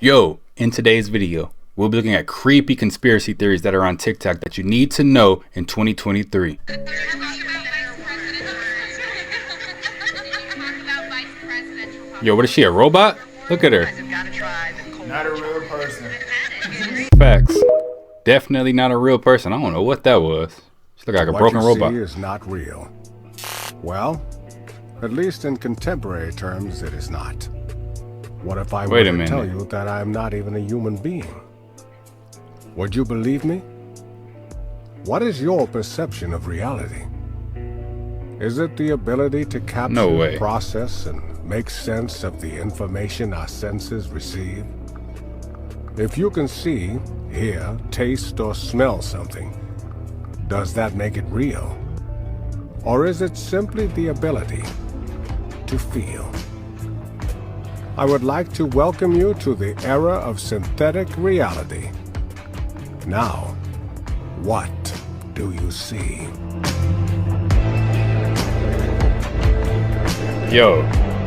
Yo, in today's video, we'll be looking at creepy conspiracy theories that are on TikTok that you need to know in 2023. Yo, what is she, a robot? Look at her. Not a real person. Facts. Definitely not a real person. I don't know what that was. She looked like a broken robot. What you see is not real. Well, at least in contemporary terms, it is not. What if I were to tell you that I am not even a human being? Would you believe me? What is your perception of reality? Is it the ability to capture, process, and make sense of the information our senses receive? If you can see, hear, taste, or smell something, does that make it real? Or is it simply the ability to feel? I would like to welcome you to the era of synthetic reality. Now, what do you see? Yo,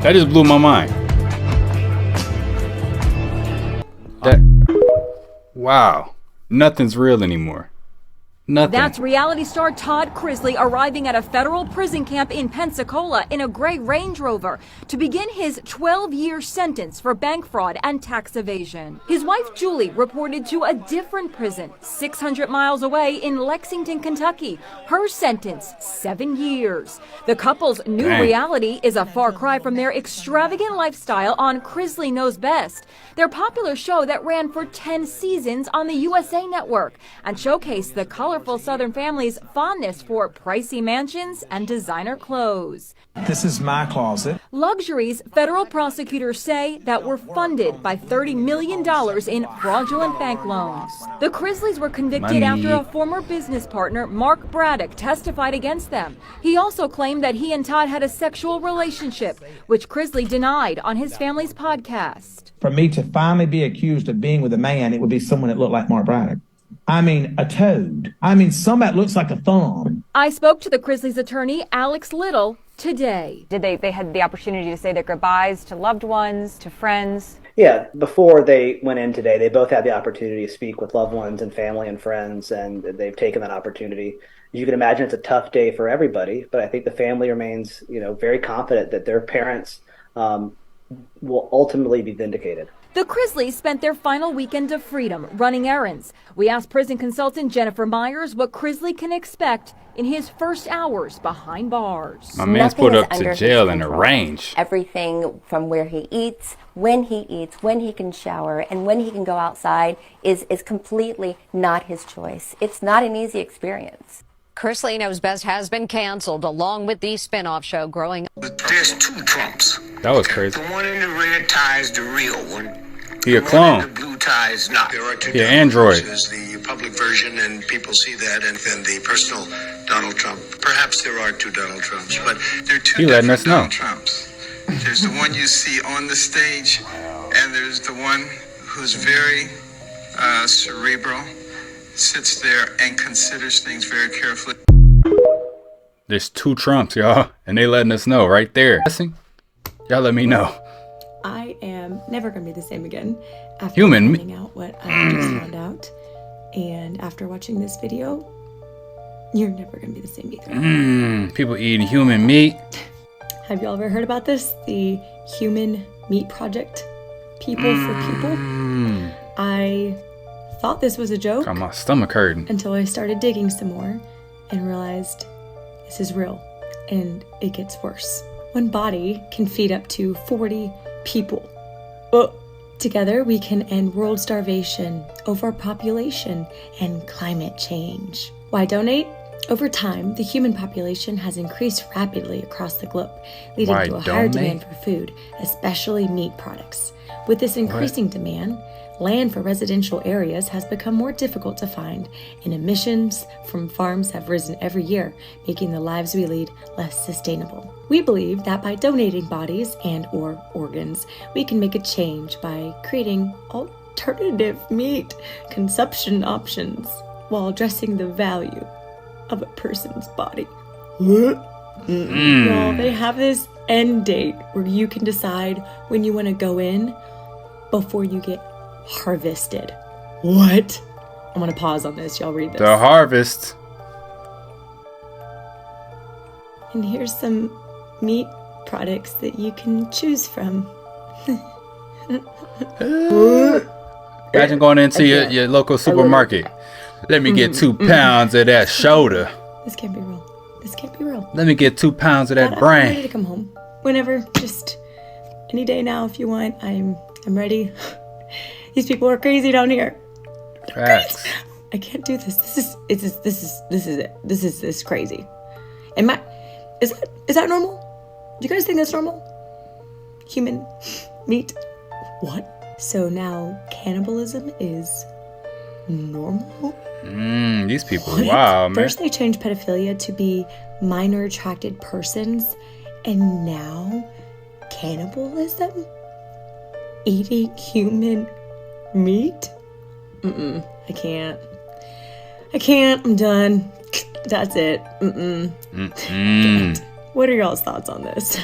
that just blew my mind. Wow, nothing's real anymore. Nothing. That's reality star Todd Chrisley arriving at a federal prison camp in Pensacola in a gray Range Rover to begin his 12-year sentence for bank fraud and tax evasion. His wife Julie reported to a different prison 600 miles away in Lexington, Kentucky. Her sentence, 7 years. The couple's new reality is a far cry from their extravagant lifestyle on Chrisley Knows Best, their popular show that ran for 10 seasons on the USA Network and showcased the colorful Southern family's fondness for pricey mansions and designer clothes. This is my closet. Luxuries federal prosecutors say that were funded by $30 million in fraudulent bank loans. The Chrisleys were convicted after a former business partner, Mark Braddock, testified against them. He also claimed that he and Todd had a sexual relationship, which Chrisley denied on his family's podcast. For me to finally be accused of being with a man, it would be someone that looked like Mark Braddock. I mean, a toad. I mean, somebody that looks like a thumb. I spoke to the Chrisleys' attorney, Alex Little, today. They had the opportunity to say their goodbyes to loved ones, to friends? Yeah, before they went in today, they both had the opportunity to speak with loved ones and family and friends, and they've taken that opportunity. As you can imagine, it's a tough day for everybody, but I think the family remains, very confident that their parents will ultimately be vindicated. The Chrisleys spent their final weekend of freedom running errands. We asked prison consultant Jennifer Myers what Chrisley can expect in his first hours behind bars. My man's put up to jail in a range. Everything from where he eats, when he can shower, and when he can go outside is completely not his choice. It's not an easy experience. Chrisley Knows Best has been canceled, along with the spinoff show Growing Up. There's two Trumps. That was crazy. The one in the red tie is the real one. He a clone. The blue tie is not. There are two Android. There's the public version, and people see that, and then the personal Donald Trump. Perhaps there are two Donald Trumps, but there are two different Donald Trumps. There's the one you see on the stage, and there's the one who's very cerebral, sits there and considers things very carefully. There's two Trumps, y'all, and they letting us know right there. Y'all let me know. I am never going to be the same again after finding out what I just found out. And after watching this video, you're never going to be the same either. People eating human meat. Have y'all ever heard about this? The Human Meat Project? People for People? I thought this was a joke. Got my stomach hurting. Until I started digging some more and realized this is real. And it gets worse. One body can feed up to 40 people. Together we can end world starvation, overpopulation, and climate change. Why donate? Over time, the human population has increased rapidly across the globe, leading to a higher demand for food, especially meat products. With this increasing demand, land for residential areas has become more difficult to find, and emissions from farms have risen every year, making the lives we lead less sustainable. We believe that by donating bodies and/or organs, we can make a change by creating alternative meat consumption options while addressing the value of a person's body. Well, they have this end date where you can decide when you want to go in before you get harvested. What? I'm gonna pause on this. Y'all read this. The harvest. And here's some meat products that you can choose from. Imagine going into your local supermarket. Let me get 2 pounds of that shoulder. This can't be real. This can't be real. Let me get 2 pounds of that I'm brain. ready to come home. Whenever, just any day now if you want. I'm ready. These people are crazy down here. Facts. I can't do this. This is crazy. Is that normal? Do you guys think that's normal? Human meat? What? So now cannibalism is normal? These people, wow, man. First they changed pedophilia to be minor attracted persons, and now cannibalism? Eating human meat? I can't. I'm done. That's it. What are y'all's thoughts on this?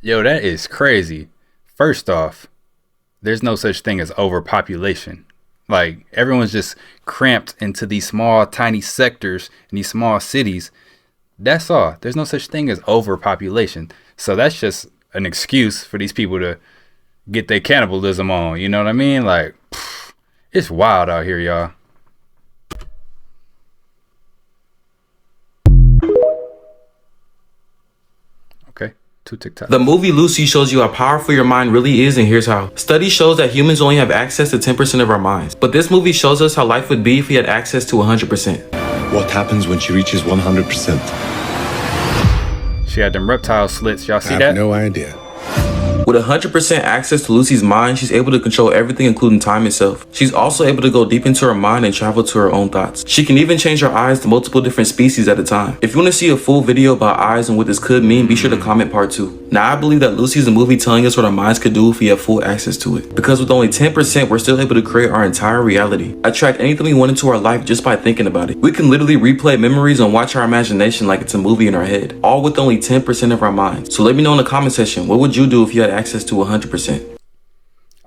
Yo, that is crazy. First off, there's no such thing as overpopulation. Like, everyone's just cramped into these small, tiny sectors in these small cities. That's all. There's no such thing as overpopulation. So that's just an excuse for these people to get their cannibalism on. You know what I mean? Like, it's wild out here, y'all. The movie Lucy shows you how powerful your mind really is, and here's how. Study shows that humans only have access to 10% of our minds. But this movie shows us how life would be if we had access to 100%. What happens when she reaches 100%? She had them reptile slits. Y'all see that? I have no idea. With 100% access to Lucy's mind, she's able to control everything, including time itself. She's also able to go deep into her mind and travel to her own thoughts. She can even change her eyes to multiple different species at a time. If you want to see a full video about eyes and what this could mean, be sure to comment part 2. Now, I believe that Lucy is a movie telling us what our minds could do if we have full access to it. Because with only 10%, we're still able to create our entire reality. Attract anything we want into our life just by thinking about it. We can literally replay memories and watch our imagination like it's a movie in our head, all with only 10% of our minds. So let me know in the comment section, what would you do if you had access to 100%?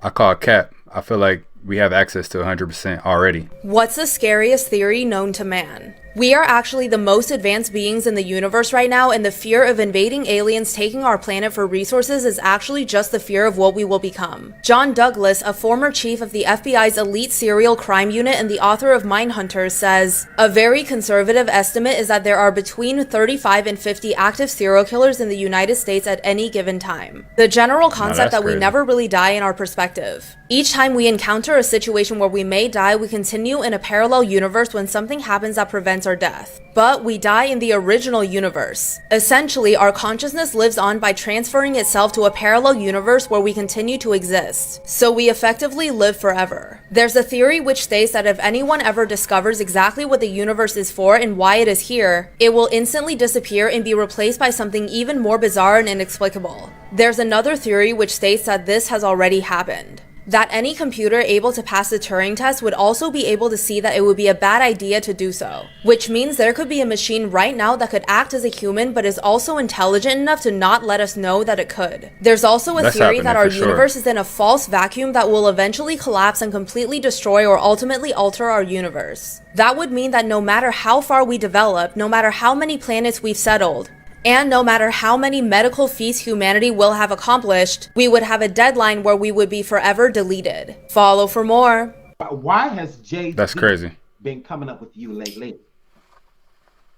I call it cap. I feel like we have access to 100% already. What's the scariest theory known to man? We are actually the most advanced beings in the universe right now, and the fear of invading aliens taking our planet for resources is actually just the fear of what we will become. John Douglas, a former chief of the FBI's elite serial crime unit and the author of Mindhunter, says, a very conservative estimate is that there are between 35 and 50 active serial killers in the United States at any given time. The general concept that we never really die in our perspective. Each time we encounter a situation where we may die, we continue in a parallel universe when something happens that prevents our death. But we die in the original universe. Essentially, our consciousness lives on by transferring itself to a parallel universe where we continue to exist. So we effectively live forever. There's a theory which states that if anyone ever discovers exactly what the universe is for and why it is here, it will instantly disappear and be replaced by something even more bizarre and inexplicable. There's another theory which states that this has already happened. That any computer able to pass the Turing test would also be able to see that it would be a bad idea to do so. Which means there could be a machine right now that could act as a human but is also intelligent enough to not let us know that it could. There's also a theory that our universe is in a false vacuum that will eventually collapse and completely destroy or ultimately alter our universe. That would mean that no matter how far we develop, no matter how many planets we've settled, and no matter how many medical feats humanity will have accomplished, we would have a deadline where we would be forever deleted. Follow for more. Why has Jay That's crazy. been coming up with you lately?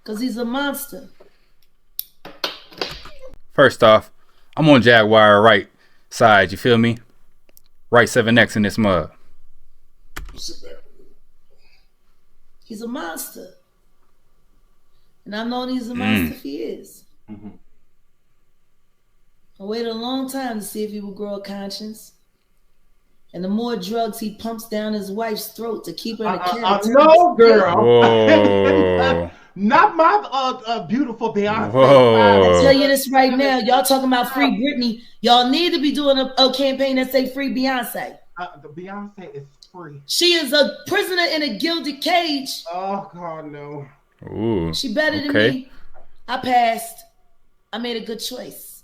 Because he's a monster. First off, I'm on Jaguar right side, you feel me? Right 7X in this mug. He's a monster. And I've known he's a monster for years. Mm-hmm. I waited a long time to see if he would grow a conscience. And the more drugs he pumps down his wife's throat to keep her in a character. No, girl. Whoa. Not my beautiful Beyonce. Whoa. I tell you this right now. Y'all talking about free Britney. Y'all need to be doing a campaign that say free Beyonce. The Beyonce is free. She is a prisoner in a gilded cage. Oh, God, no. Ooh. She better than me. I passed. I made a good choice.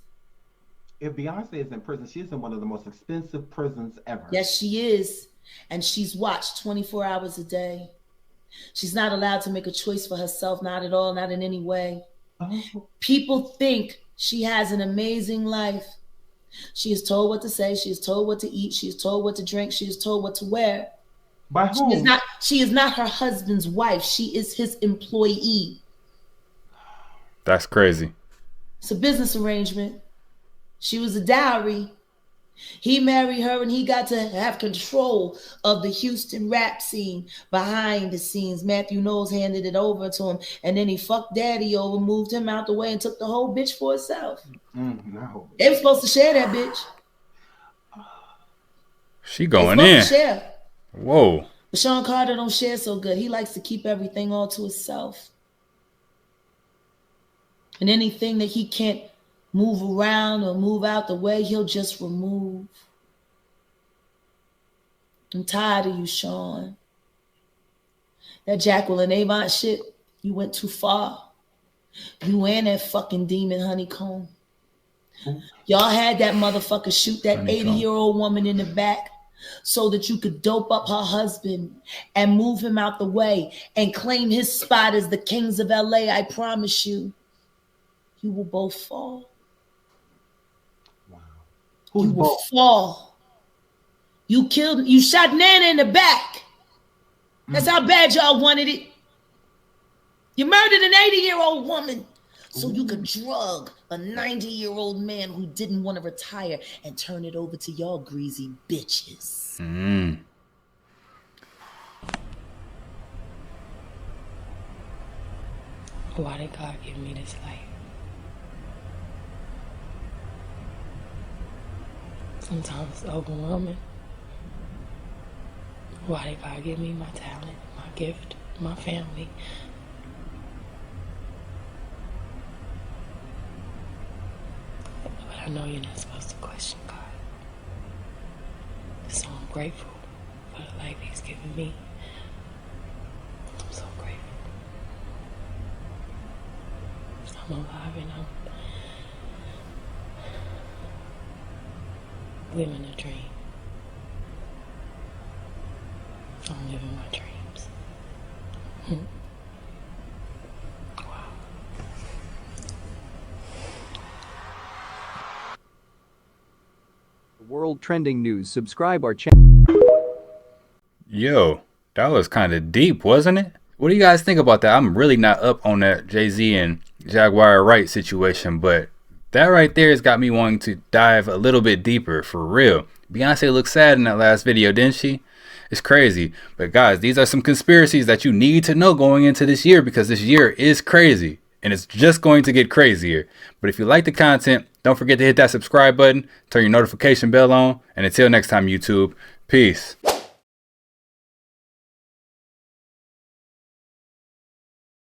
if Beyonce is in prison, she's in one of the most expensive prisons ever. Yes, she is. And she's watched 24 hours a day. She's not allowed to make a choice for herself, not at all, not in any way. Oh. People think she has an amazing life. She is told what to say. She is told what to eat. She is told what to drink. She is told what to wear. By whom? She is not her husband's wife. She is his employee. That's crazy. It's a business arrangement. She was a dowry. He married her and he got to have control of the Houston rap scene behind the scenes. Matthew Knowles handed it over to him, and then he fucked Daddy over, moved him out the way, and took the whole bitch for herself. No. They were supposed to share that bitch. She going in. Share. Whoa. But Sean Carter don't share so good. He likes to keep everything all to himself. And anything that he can't move around or move out the way, he'll just remove. I'm tired of you, Sean. That Jacqueline Avant shit, you went too far. You and that fucking demon Honeycomb. Y'all had that motherfucker shoot that 80-year-old woman in the back so that you could dope up her husband and move him out the way and claim his spot as the kings of LA. I promise you, you will both fall. Who's you will fall. You shot Nana in the back. That's how bad y'all wanted it. You murdered an 80-year-old woman so you could drug a 90-year-old man who didn't want to retire and turn it over to y'all greasy bitches. Why did God give me this life? Sometimes it's overwhelming. Why did God give me my talent, my gift, my family? But I know you're not supposed to question God. So I'm grateful for the life He's given me. I'm so grateful. I'm alive and I'm living a dream. I'm living my dreams. Wow. World Trending News. Subscribe our channel. Yo, that was kind of deep, wasn't it? What do you guys think about that? I'm really not up on that Jay-Z and Jaguar Wright situation, but that right there has got me wanting to dive a little bit deeper, for real. Beyonce looked sad in that last video, didn't she? It's crazy. But guys, these are some conspiracies that you need to know going into this year, because this year is crazy and it's just going to get crazier. But if you like the content, don't forget to hit that subscribe button, turn your notification bell on, and until next time, YouTube, peace.